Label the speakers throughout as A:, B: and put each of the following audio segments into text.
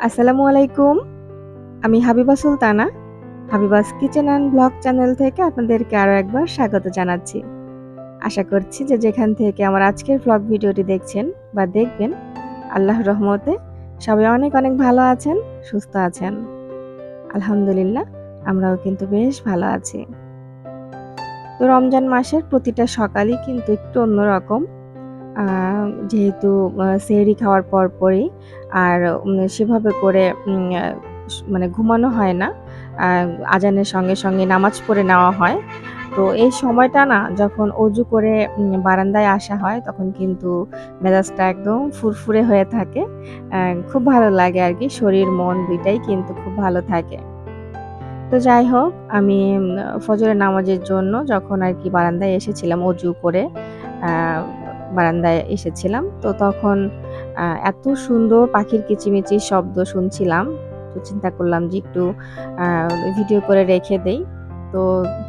A: আসসালামু আলাইকুম। আমি Habiba Sultana. Habiba's kitchen and blog channel থেকে আপনাদেরকে আরো একবার স্বাগত জানাচ্ছি। আশা করছি যে যেখান থেকে আমার আজকের ব্লগ ভিডিওটি দেখছেন বা দেখবেন, আল্লাহর রহমতে সবাই অনেক অনেক ভালো আছেন, সুস্থ আছেন। আলহামদুলিল্লাহ, আমরাও কিন্তু বেশ ভালো আছি। তো রমজান মাসের প্রতিটা সকালই কিন্তু একটু অন্যরকম। আ যেহেতু সেহরি খাওয়ার পরপরই আর সেভাবে করে মানে ঘুমানো হয় না। আ আজানের সঙ্গে, সঙ্গে নামাজ পড়ে নেওয়া হয়। তো এই সময়টা না যখন অজু করে বারান্দায় আসা হয় তখন কিন্তু মেজাজটা একদম ফুরফুরে হয়ে থাকে। অ্যা খুব ভালো লাগে আরকি। শরীর মন ২ টাই কিন্তু খুব ভালো থাকে। তো যাই হোক, আমি ফজরের নামাজের জন্য যখন আরকি বারান্দায় এসেছিলাম অজু করে আ বারান্দায় এসেছিলাম। তো তখন এত সুন্দর পাখির কিচিমিচির শব্দ শুনছিলাম। তো চিন্তা করলাম যে একটু আ ভিডিও করে রেখে দেই। তো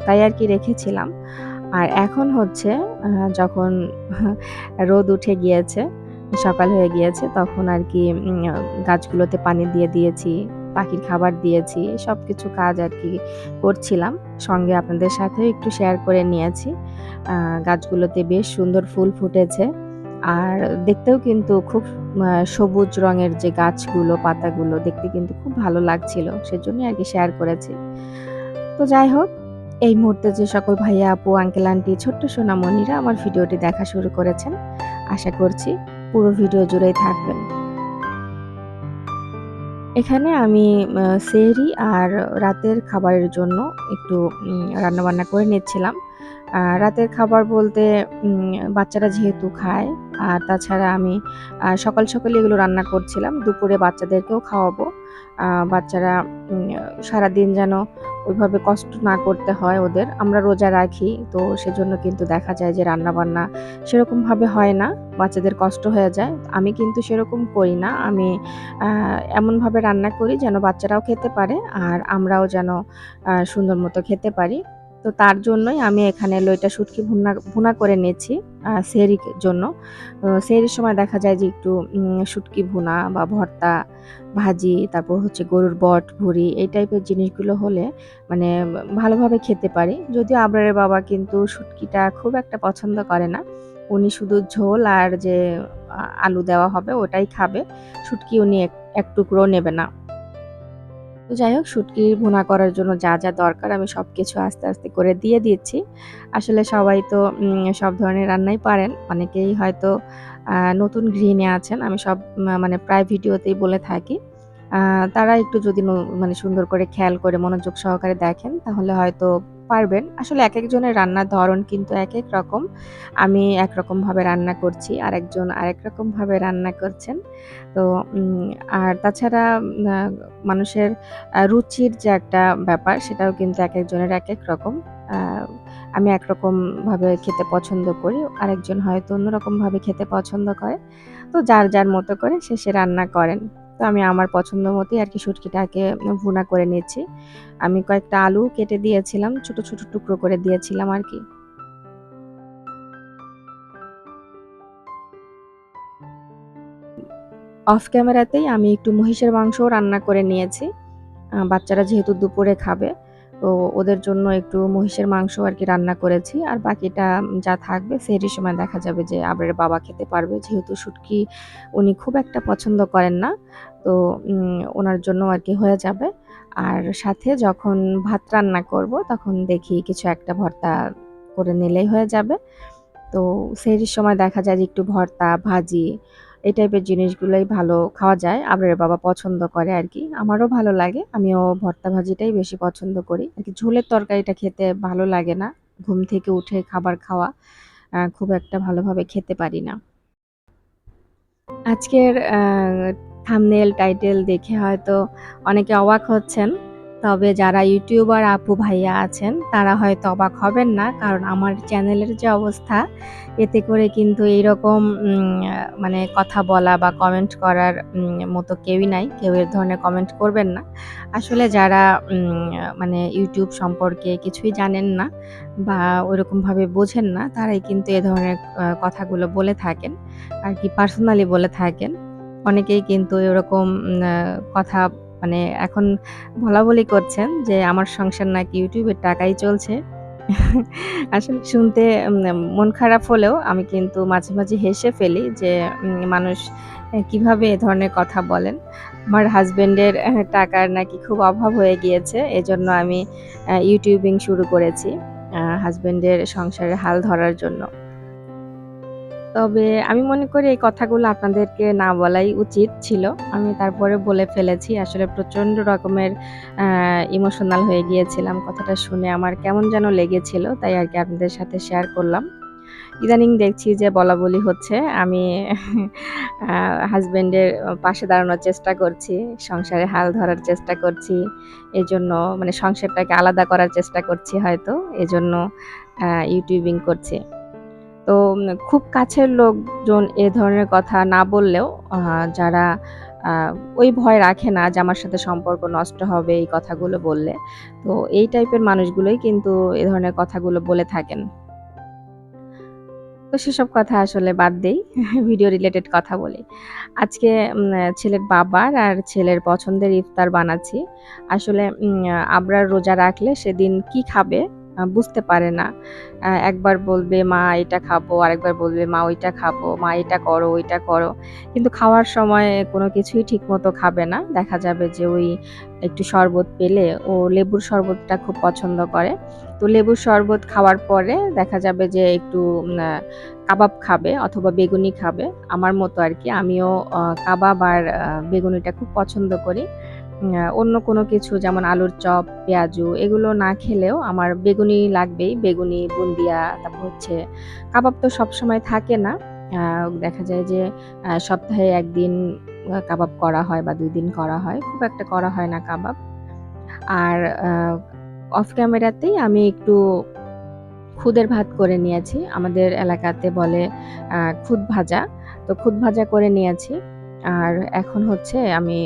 A: তাই আরকি রেখেছিলাম। আর এখন হচ্ছে যখন রোদ উঠে গিয়েছে, সকাল হয়ে গিয়েছে তখন আরকি গাছগুলোতে পানি দিয়ে দিয়েছি, পাখির খাবার দিয়েছি। সবকিছু কাজ আরকি করছিলাম। সঙ্গে আপনাদের সাথেও একটু শেয়ার করে নিয়েছি। আ গাছগুলোতে বেশ সুন্দর ফুল ফুটেছে। আর দেখতেও কিন্তু খুব সবুজ রঙের যে গাছগুলো, পাতাগুলো দেখতে কিন্তু খুব ভালো লাগছিল। সেজন্যই আরকি শেয়ার করেছি। তো যাই হোক, এই মুহূর্তে যে সকল ভাইয়া, আপু, আঙ্কেল, আন্টি, ছোট্ট সোনামণিরা আমার ভিডিওটি দেখা শুরু করেছেন, আশা করছি পুরো ভিডিও জুড়েই থাকবেন। এখানে আমি সেহরি আর রাতের খাবারের জন্য একটু রান্নাবান্না করে নিচ্ছিলাম। রাতের খাবার বলতে বাচ্চারা যেহেতু খায় আর তাছাড়া আমি সকাল, সকালে এগুলো রান্না করছিলাম। দুপুরে বাচ্চাদেরকেও খাওয়াবো। বাচ্চারা উম সারাদিন যেন ওইভাবে কষ্ট না করতে হয় ওদের। আমরা রোজা রাখি, তো সেজন্য কিন্তু দেখা যায় যে রান্নাবান্না সেরকমভাবে হয় না। বাচ্চাদের কষ্ট হয়ে যায়। আমি কিন্তু সেরকম করি না। আমি আ এমনভাবে রান্না করি যেন বাচ্চারাও খেতে পারে আর আমরাও যেন সুন্দর মতো খেতে পারি। তো তার জন্যই আমি এখানে লইটা শুটকি ভুনা করে নিয়েছি সেহরির জন্য। সেহরির সময় দেখা যায় যে একটু শুটকি ভুনা বা ভর্তা, ভাজি, তারপর হচ্ছে গরুর বট, ভুঁড়ি এই টাইপের জিনিসগুলো হলে মানে ভালোভাবে খেতে পারি। যদিও আবরারের বাবা কিন্তু শুটকিটা খুব একটা পছন্দ করে না। উনি শুধু ঝোল আর যে আলু দেওয়া হবে ওটাই খাবে। শুটকি উনি এক টুকরোও নেবে না। তো যাই হোক, শুটকি ভুনা করার জন্য যা, যা দরকার আমি সবকিছু আস্তে, আস্তে করে দিয়ে দিচ্ছি। আসলে সবাই তো সব ধরনের রান্নাই পারেন। অনেকেই হয়তো নতুন গৃহিণী আছেন। আমি সব মানে প্রায় ভিডিওতেই বলে থাকি। আ তারা একটু যদি মানে সুন্দর করে খেয়াল করে মনোযোগ সহকারে দেখেন তাহলে হয়তো পারবেন। আসলে একেকজনের রান্নার ধরন কিন্তু একেক রকম। আমি একরকমভাবে রান্না করছি, আরেকজন আরেক রকমভাবে রান্না করছেন। তো উম আর তাছাড়া আ মানুষের রুচির যে একটা ব্যাপার সেটাও কিন্তু একেকজনের একেক রকম। আ আমি একরকমভাবে খেতে পছন্দ করি। আরেকজন হয়তো অন্যরকমভাবে খেতে পছন্দ করে। তো যার, যার মতো করে সে রান্না করেন। তো আমি আমার পছন্দ মতোই আরকি শুটকিটাকে ভুনা করে নিচ্ছি। আমি কয়েকটা আলু কেটে দিয়েছিলাম, ছোট, ছোট টুকরো করে দিয়েছিলাম আরকি। অফ ক্যামেরাতেই আমি একটু মহিষের মাংসও রান্না করে নিয়েছি। বাচ্চারা যেহেতু দুপুরে খাবে, তো ওদের জন্য একটু মহিষের মাংস আরকি রান্না করেছি। আর বাকিটা যা থাকবে সেহরির সময় দেখা যাবে যে আবরের বাবা খেতে পারবে। যেহেতু শুটকি উনি খুব একটা পছন্দ করেন না। তো উনার জন্য আরকি হয়ে যাবে। আর সাথে যখন ভাত রান্না করব তখন দেখি কিছু একটা ভর্তা করে নিলেই হয়ে যাবে। তো সেহরির সময় দেখা যায় যে একটু ভর্তা, ভাজি এই টাইপের জিনিসগুলোই ভালো খাওয়া যায়। আবরের বাবা পছন্দ করে আরকি। আমারও ভালো লাগে। আমিও ভর্তা ভাজিটাই বেশি পছন্দ করি। আরকি ঝোলের তরকারিটা খেতে ভালো লাগে না। ঘুম থেকে উঠে খাবার খাওয়া খুব একটা ভালোভাবে খেতে পারি না। আজকের থাম্বনেল টাইটেল দেখে হয়তো অনেকে অবাক হচ্ছেন। তবে যারা ইউটিউবার আপু ভাইয়া আছেন তারা হয়তো অবাক হবেন না। কারণ আমার চ্যানেলের যে অবস্থা এতে করে কিন্তু এইরকম মানে কথা বলা বা কমেন্ট করার মতো কেউই নাই। কেউ এ ধরনের কমেন্ট করবেন না। আসলে যারা মানে ইউটিউব সম্পর্কে কিছুই জানেন না বা ওইরকমভাবে বোঝেন না তারাই কিন্তু এ ধরনের কথাগুলো বলে থাকেন। আরকি পার্সোনালি বলে থাকেন। অনেকেই কিন্তু এরকম কথা মানে এখন বলাবলি করছেন যে, আমার সংসার নাকি ইউটিউবের টাকায় চলছে। আসলে শুনতে মন খারাপ হলেও আমি কিন্তু মাঝে, মাঝে হেসে ফেলি যে, মানুষ কিভাবে এ ধরনের কথা বলেন। আমার হাসব্যান্ডের টাকার নাকি খুব অভাব হয়ে গিয়েছে। এজন্য আমি ইউটিউবিং শুরু করেছি। হাসব্যান্ডের সংসারের হাল ধরার জন্য। তবে আমি মনে করি এই কথাগুলো আপনাদেরকে না বলাই উচিত ছিল। আমি তারপরেও বলে ফেলেছি। আসলে প্রচন্ড রকমের আ ইমোশনাল হয়ে গিয়েছিলাম। কথাটা শুনে আমার কেমন যেন লেগেছিল। তাই আরকি আপনাদের সাথে শেয়ার করলাম। ইদানিং দেখছি যে বলাবলি হচ্ছে। আমি আ হাসব্যান্ডের পাশে দাঁড়ানোর চেষ্টা করছি। সংসারে হাল ধরার চেষ্টা করছি। এজন্য মানে সংসারটাকে আলাদা করার চেষ্টা করছি হয়তো। এজন্য ইউটিউবিং করছি। তো খুব কাছের লোকজন এ ধরনের কথা না বললেও যারা আ ওই ভয় রাখে না যে আমার সাথে সম্পর্ক নষ্ট হবে এই কথাগুলো বললে। তো এই টাইপের মানুষগুলোই কিন্তু এ ধরনের কথাগুলো বলে থাকেন। তো সেসব কথা আসলে বাদ দেই। ভিডিও রিলেটেড কথা বলি। আজকে ছেলের বাবার আর ছেলের পছন্দের ইফতার বানাচ্ছি। আসলে আবরার রোজা রাখলে সেদিন কি খাবে বুঝতে পারে না। একবার বলবে, "মা এটা খাবো", আরেকবার বলবে, "মা ওইটা খাবো, মা এটা করো, ওইটা করো।" কিন্তু খাওয়ার সময় কোনো কিছুই ঠিকমতো খাবে না। দেখা যাবে যে ওই একটু শরবত পেলে ও লেবুর শরবতটা খুব পছন্দ করে। তো লেবুর শরবত খাওয়ার পরে দেখা যাবে যে একটু কাবাব খাবে অথবা বেগুনি খাবে। আমার মতো আরকি। আমিও কাবাব আর বেগুনিটা খুব পছন্দ করি। অন্য কোনো কিছু যেমন আলুর চপ, পেঁয়াজু এগুলো না খেলেও আমার বেগুনি লাগবেই। বেগুনি, বুন্দিয়া তারপর হচ্ছে কাবাব তো সবসময় থাকে না। আ দেখা যায় যে সপ্তাহে ১ দিন কাবাব করা হয় বা ২ দিন করা হয়। খুব একটা করা হয় না কাবাব। আর আ অফ ক্যামেরাতেই আমি একটু খুদের ভাত করে নিয়েছি। আমাদের এলাকাতে বলে খুদ ভাজা। তো খুদ ভাজা করে নিয়েছি। আর এখন হচ্ছে আমি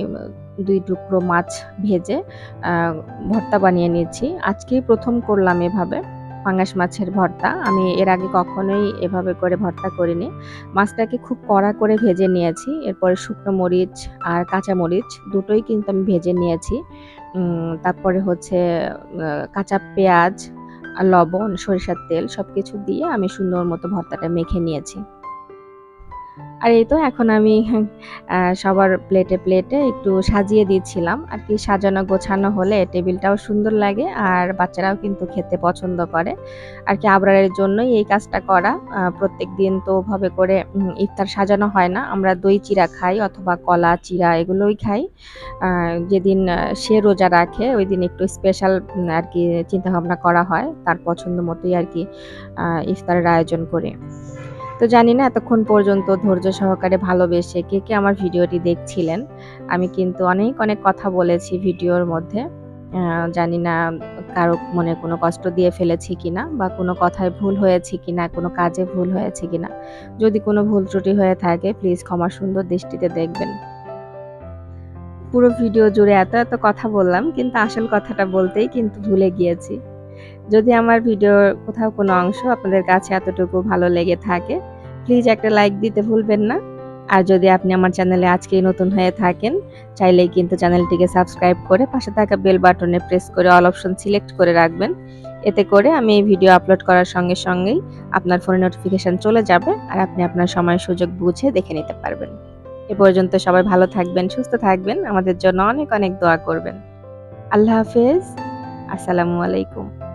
A: ২ টুকরো মাছ ভেজে আ ভর্তা বানিয়ে নিয়েছি। আজকেই ১ম করলাম এভাবে পাঙ্গাস মাছের ভর্তা। আমি এর আগে কখনোই এভাবে করে ভর্তা করিনি। মাছটাকে খুব কড়া করে ভেজে নিয়েছি। এরপরে শুকনো মরিচ আর কাঁচা মরিচ দুটোই কিন্তু আমি ভেজে নিয়েছি। তারপরে হচ্ছে কাঁচা পেঁয়াজ লবণ, সরিষার তেল সবকিছু দিয়ে আমি সুন্দর মতো ভর্তাটা মেখে নিয়েছি। আর এই তো এখন আমি সবার প্লেটে, প্লেটে একটু সাজিয়ে দিচ্ছিলাম। আরকি সাজানো গোছানো হলে টেবিলটাও সুন্দর লাগে আর বাচ্চারাও কিন্তু খেতে পছন্দ করে। আরকি আবরারের জন্যই এই কাজটা করা। প্রত্যেকদিন তো ওভাবে করে ইফতার সাজানো হয় না। আমরা দই চিড়া খাই অথবা কলা, চিড়া এগুলোই খাই। আ যেদিন সে রোজা রাখে ওইদিন একটু স্পেশাল আরকি চিন্তাভাবনা করা হয়। তার পছন্দ মতোই আরকি ইফতারের আয়োজন করি। তো জানি না এতক্ষণ পর্যন্ত ধৈর্য সহকারে ভালোবেসে কে, কে আমার ভিডিওটি দেখছিলেন। আমি কিন্তু অনেক, অনেক কথা বলেছি ভিডিওর মধ্যে। আ জানি না কারো মনে কোনো কষ্ট দিয়ে ফেলেছি কিনা বা কোনো কথায় ভুল হয়েছে কিনা, কোনো কাজে ভুল হয়েছে কিনা। যদি কোনো ভুল ত্রুটি হয়ে থাকে প্লিজ ক্ষমা সুন্দর দৃষ্টিতে দেখবেন। পুরো ভিডিও জুড়ে এত, এত কথা বললাম কিন্তু আসল কথাটা বলতেই কিন্তু ভুলে গিয়েছি। যদি আমার ভিডিওর কোথাও কোনো অংশ আপনাদের কাছে এতটুকু ভালো লেগে থাকে, প্লিজ একটা লাইক দিতে ভুলবেন না। আর যদি আপনি আমার চ্যানেলে আজকেই নতুন হয়ে থাকেন, চাইলেই কিন্তু চ্যানেলটিকে সাবস্ক্রাইব করে পাশে থাকা বেল বাটনে প্রেস করে অল অপশন সিলেক্ট করে রাখবেন। এতে করে আমি এই ভিডিও আপলোড করার সঙ্গে সঙ্গেই আপনার ফোনে নোটিফিকেশন চলে যাবে আর আপনি আপনার সময় সুযোগ বুঝে দেখে নিতে পারবেন। এ পর্যন্ত সবাই ভালো থাকবেন, সুস্থ থাকবেন। আমাদের জন্য অনেক, অনেক দোয়া করবেন। আল্লাহ হাফেজ। আসসালামু আলাইকুম।